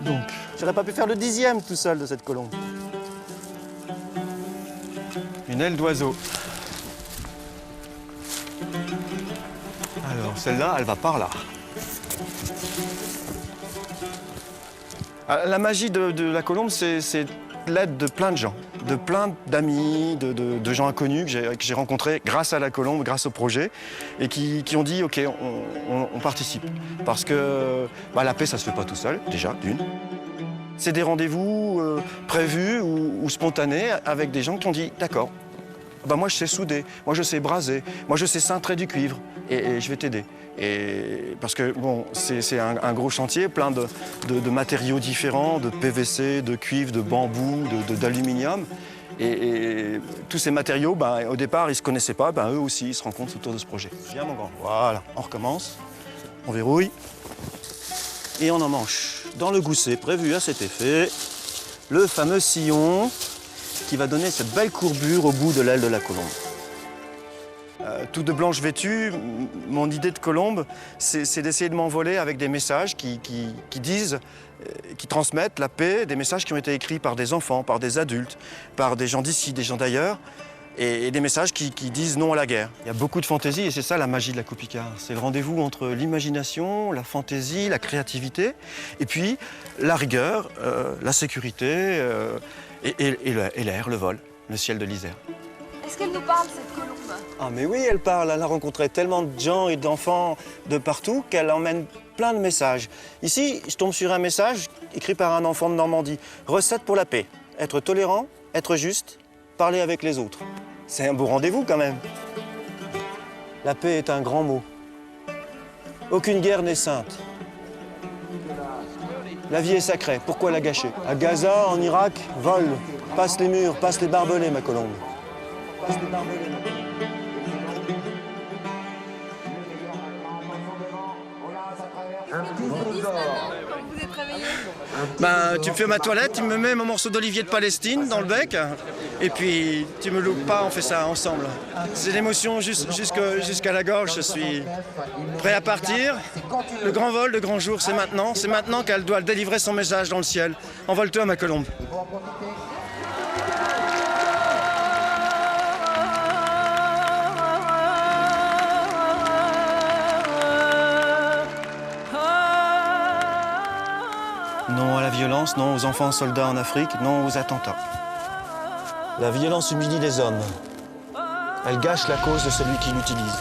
Donc, j'aurais pas pu faire le 10e tout seul de cette colombe. Une aile d'oiseau. Alors, celle-là, elle va par là. La magie de la colombe, c'est l'aide de plein de gens, de plein d'amis, de gens inconnus que j'ai rencontrés grâce à la colombe, grâce au projet, et qui ont dit « OK, on participe ». Parce que la paix, ça se fait pas tout seul, déjà, d'une. C'est des rendez-vous prévus ou spontanés avec des gens qui ont dit « D'accord, moi je sais souder, moi je sais braser, moi je sais cintrer du cuivre, et je vais t'aider ». Et parce que bon, c'est un gros chantier, plein de matériaux différents, de PVC, de cuivre, de bambou, d'aluminium. Et tous ces matériaux, au départ, ils ne se connaissaient pas, eux aussi, ils se rencontrent autour de ce projet. Viens mon grand, voilà, on recommence, on verrouille, et on emmanche dans le gousset prévu à cet effet, le fameux sillon qui va donner cette belle courbure au bout de l'aile de la colombe. Tout de blanche vêtue, mon idée de colombe, c'est d'essayer de m'envoler avec des messages qui disent, qui transmettent la paix, des messages qui ont été écrits par des enfants, par des adultes, par des gens d'ici, des gens d'ailleurs, et des messages qui disent non à la guerre. Il y a beaucoup de fantaisie et c'est ça la magie de la Coupe Picard. C'est le rendez-vous entre l'imagination, la fantaisie, la créativité, et puis la rigueur, la sécurité et l'air, le vol, le ciel de l'Isère. Est-ce qu'elle nous parle, cette colombe? Ah mais oui, elle parle. Elle a rencontré tellement de gens et d'enfants de partout qu'elle emmène plein de messages. Ici, je tombe sur un message écrit par un enfant de Normandie. Recette pour la paix. Être tolérant, être juste, parler avec les autres. C'est un beau rendez-vous quand même. La paix est un grand mot. Aucune guerre n'est sainte. La vie est sacrée, pourquoi la gâcher? À Gaza, en Irak, vole, passe les murs, passe les barbelés, ma colombe. Passe les barbelés. Tu me fais ma toilette, tu me mets mon morceau d'olivier de Palestine dans le bec, et puis tu me loupes pas, on fait ça ensemble. C'est l'émotion jusqu'à la gorge, je suis prêt à partir. Le grand vol, le grand jour, c'est maintenant qu'elle doit délivrer son message dans le ciel. Envole-toi, ma colombe. Non à la violence, non aux enfants soldats en Afrique, non aux attentats. La violence humilie les hommes. Elle gâche la cause de celui qui l'utilise.